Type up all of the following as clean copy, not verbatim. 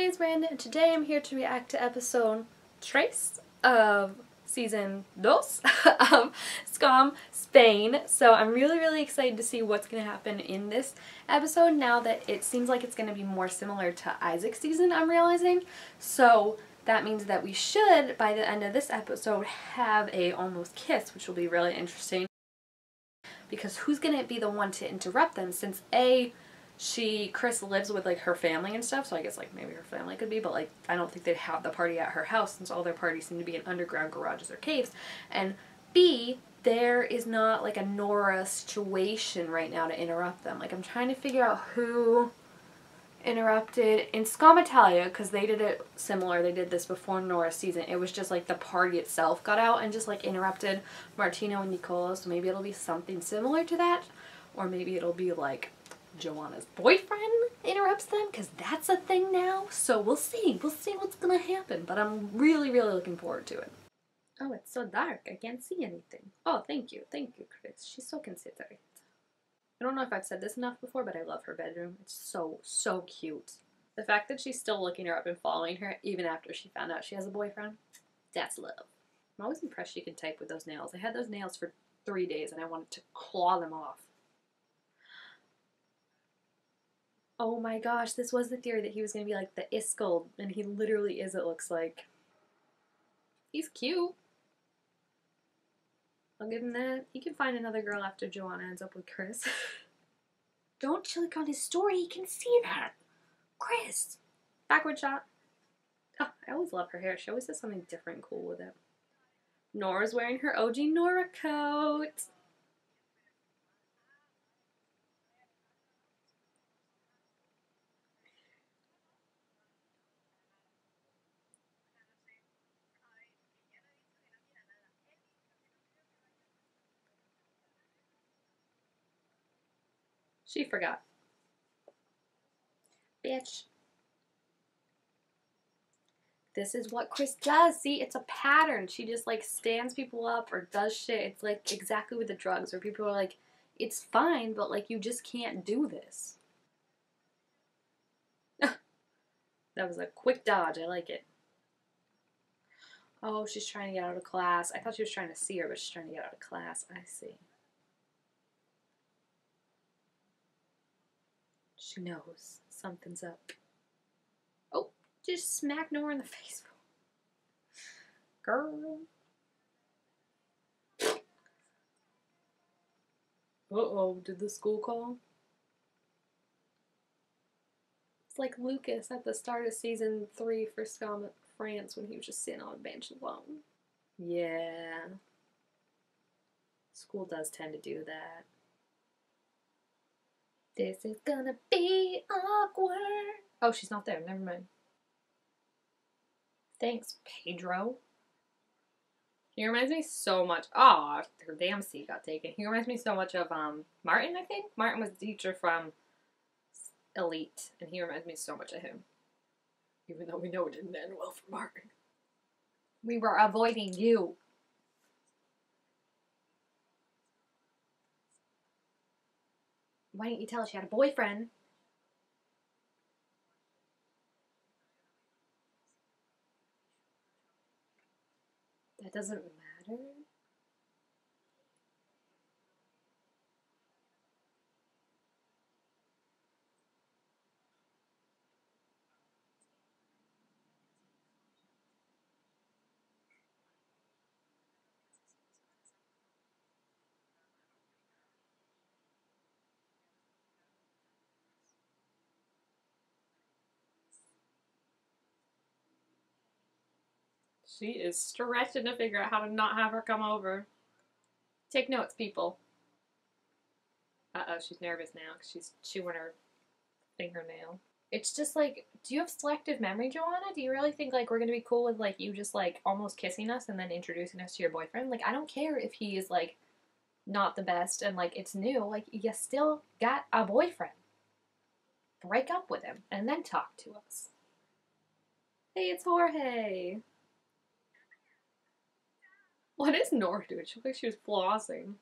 name's Miranda, and today I'm here to react to episode 3 of season 2 of Skam, Spain. So I'm really excited to see what's going to happen in this episode now that it seems like it's going to be more similar to Isaac's season, I'm realizing. So that means that we should, by the end of this episode, have a almost kiss, which will be really interesting. Because who's going to be the one to interrupt them, since Cris lives with, like, her family and stuff, so I guess, like, maybe her family could be, but, like, I don't think they'd have the party at her house since all their parties seem to be in underground garages or caves. And B, there is not, like, a Nora situation right now to interrupt them. Like, I'm trying to figure out who interrupted in Skam Italia, because they did it similar. They did this before Nora's season. It was just, like, the party itself got out and just, like, interrupted Martino and Nicola, so maybe it'll be something similar to that, or maybe it'll be, like, Joanna's boyfriend interrupts them, because that's a thing now. So we'll see. We'll see what's gonna happen, but I'm really looking forward to it. Oh, it's so dark. I can't see anything. Oh, thank you. Thank you, Cris. She's so considerate. I don't know if I've said this enough before, but I love her bedroom. It's so cute. The fact that she's still looking her up and following her even after she found out she has a boyfriend, that's love. I'm always impressed she can type with those nails. I had those nails for 3 days and I wanted to claw them off. Oh my gosh, this was the theory that he was going to be like the Iskold, and he literally is, it looks like. He's cute. I'll give him that. He can find another girl after Joanna ends up with Cris. Don't click on his story, he can see that. Cris! Backward shot. Oh, I always love her hair. She always does something different and cool with it. Nora's wearing her OG Nora coat. She forgot. Bitch. This is what Cris does. See, it's a pattern. She just, like, stands people up or does shit. It's, like, exactly with the drugs where people are like, it's fine, but, like, you just can't do this. That was a quick dodge. I like it. Oh, she's trying to get out of class. I thought she was trying to see her, but she's trying to get out of class. I see. She knows something's up. Oh, just smacked Nora in the face. Girl. Uh-oh, did the school call? It's like Lucas at the start of season 3 for Skam France when he was just sitting on a bench alone. Yeah. School does tend to do that. This is gonna be awkward. Oh, she's not there. Never mind. Thanks, Pedro. He reminds me so much. Oh, her damn seat got taken. He reminds me so much of Martin, I think. Martin was the teacher from Elite, and he reminds me so much of him. Even though we know it didn't end well for Martin. We were avoiding you. Why didn't you tell us she had a boyfriend? That doesn't matter. She is stretching to figure out how to not have her come over. Take notes, people. Uh-oh, she's nervous now because she's chewing her fingernail. It's just like, do you have selective memory, Joanna? Do you really think, like, we're gonna be cool with, like, you just, like, almost kissing us and then introducing us to your boyfriend? Like, I don't care if he is, like, not the best and, like, it's new. Like, you still got a boyfriend. Break up with him and then talk to us. Hey, it's Jorge. What is Nora doing? She looked like she was flossing.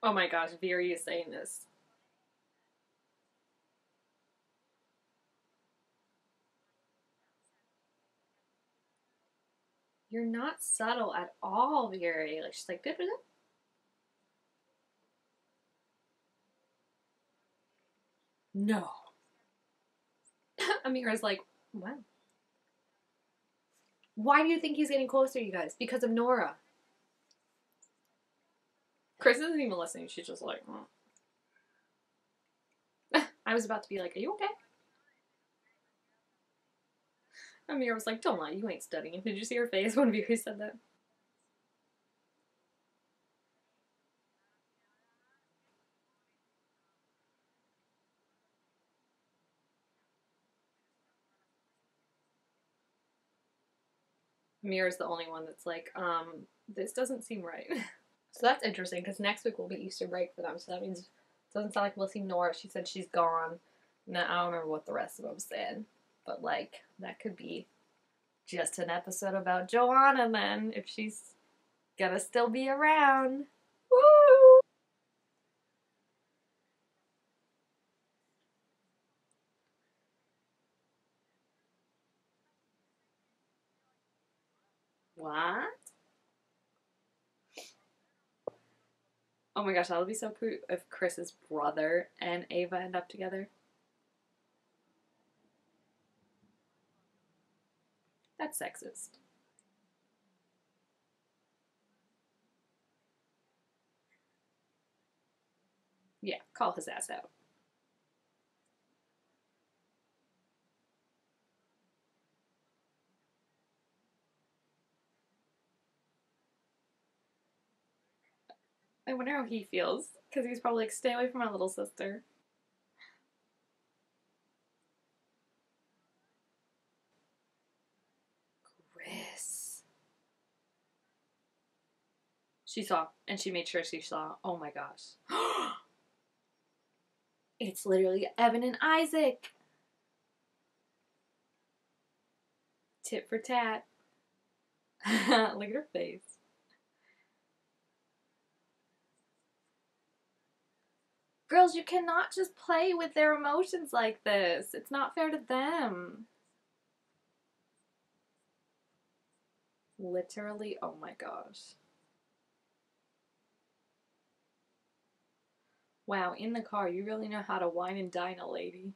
Oh my gosh, Veery is saying this. You're not subtle at all, Veery. Like, she's like, no. Amira's like, wow. Why do you think he's getting closer, you guys? Because of Nora. Cris isn't even listening. She's just like, I was about to be like, are you okay? Amira was like, don't lie, you ain't studying. Did you see her face when Veery said that? Amira's the only one that's like, this doesn't seem right. So that's interesting because next week will be Easter break for them. So that means it doesn't sound like we'll see Nora. She said she's gone. Now I don't remember what the rest of them said, but like that could be just an episode about Joanna then if she's gonna still be around. Woo! What? Oh my gosh, that would be so cool if Chris's brother and Ava end up together. That's sexist. Yeah, call his ass out. I wonder how he feels because he's probably like, stay away from my little sister. Cris. She saw, and she made sure she saw. Oh my gosh. It's literally Evan and Isaac. Tit for tat. Look at her face. Girls, you cannot just play with their emotions like this. It's not fair to them. Literally, oh my gosh. Wow, in the car, you really know how to wine and dine a lady.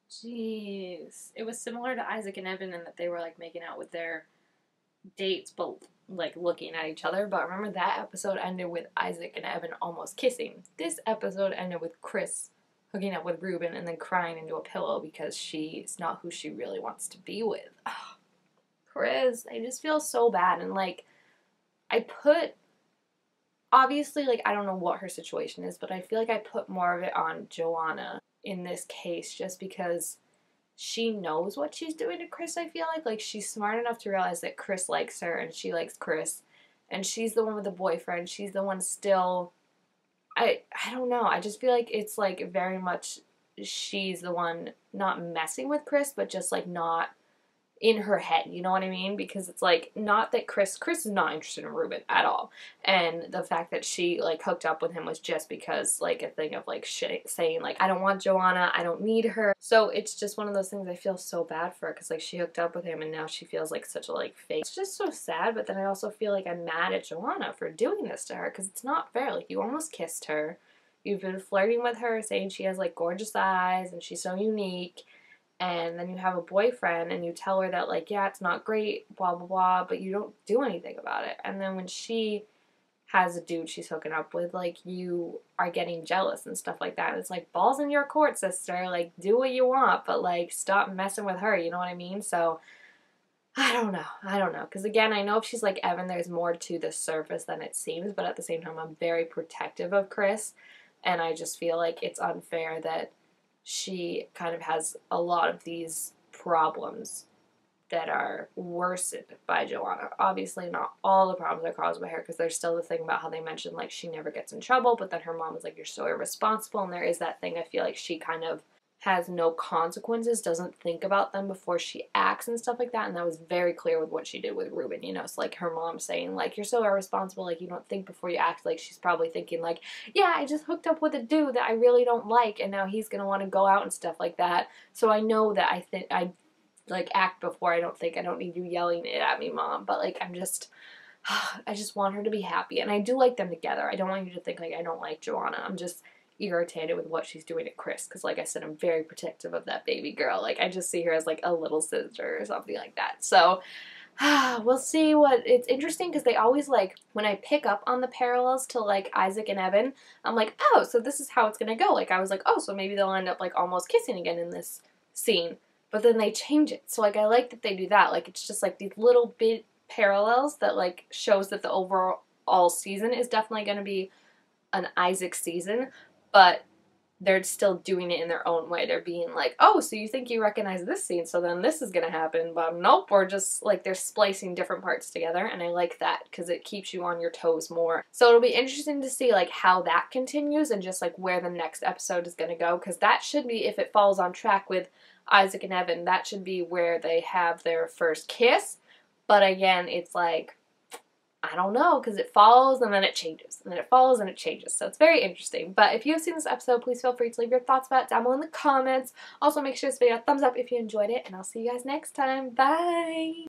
Jeez. It was similar to Isaac and Evan in that they were like making out with their dates, but like looking at each other. But remember that episode ended with Isaac and Evan almost kissing. This episode ended with Cris hooking up with Ruben and then crying into a pillow because she's not who she really wants to be with. Oh, Cris, I just feel so bad. And like, I put, obviously, like, I don't know what her situation is, but I feel like I put more of it on Joanna in this case just because she knows what she's doing to Cris, I feel like. Like, she's smart enough to realize that Cris likes her and she likes Cris. And she's the one with the boyfriend. She's the one still... I don't know. I just feel like it's, like, very much she's the one not messing with Cris, but just, like, not in her head, you know what I mean? Because it's like, not that Cris is not interested in Ruben at all, and the fact that she like hooked up with him was just because like a thing of like saying like, I don't want Joanna, I don't need her. So it's just one of those things I feel so bad for her because like she hooked up with him and now she feels like such a like fake. It's just so sad, but then I also feel like I'm mad at Joanna for doing this to her because it's not fair. Like, you almost kissed her, you've been flirting with her, saying she has like gorgeous eyes and she's so unique, and then you have a boyfriend and you tell her that, like, yeah, it's not great, blah, blah, blah, but you don't do anything about it. And then when she has a dude she's hooking up with, like, you are getting jealous and stuff like that. It's like, balls in your court, sister. Like, do what you want, but, like, stop messing with her, you know what I mean? So, I don't know. Because, again, I know if she's like Evan, there's more to the surface than it seems, but at the same time, I'm very protective of Cris, and I just feel like it's unfair that she kind of has a lot of these problems that are worsened by Joanna. Obviously, not all the problems are caused by her, because there's still the thing about how they mentioned, like, she never gets in trouble, but then her mom is like, you're so irresponsible, and there is that thing, I feel like she kind of has no consequences, doesn't think about them before she acts and stuff like that, and that was very clear with what she did with Ruben, you know. So, like, her mom saying, like, you're so irresponsible, like, you don't think before you act, like, she's probably thinking, like, yeah, I just hooked up with a dude that I really don't like, and now he's gonna want to go out and stuff like that, so I know that I like, act before I don't think, I don't need you yelling it at me, Mom, but, like, I just want her to be happy, and I do like them together. I don't want you to think, like, I don't like Joanna. I'm just irritated with what she's doing to Cris, because, like I said, I'm very protective of that baby girl. Like, I just see her as, like, a little sister or something like that. So, we'll see what, it's interesting, because they always, like, when I pick up on the parallels to, like, Isaac and Evan, I'm like, oh, so this is how it's gonna go. Like, I was like, oh, so maybe they'll end up, like, almost kissing again in this scene. But then they change it. So, like, I like that they do that. Like, it's just, like, these little bit parallels that, like, shows that the overall season is definitely going to be an Isaac season, but they're still doing it in their own way. They're being like, oh, so you think you recognize this scene, so then this is going to happen, but nope, or just, like, they're splicing different parts together, and I like that, because it keeps you on your toes more. So it'll be interesting to see, like, how that continues, and just, like, where the next episode is going to go, because that should be, if it falls on track with Isaac and Evan, that should be where they have their first kiss, but again, it's like, I don't know, because it falls and then it changes, and then it falls and it changes, so it's very interesting. But if you have seen this episode, please feel free to leave your thoughts about it down below in the comments. Also, make sure to give this video a thumbs up if you enjoyed it, and I'll see you guys next time. Bye!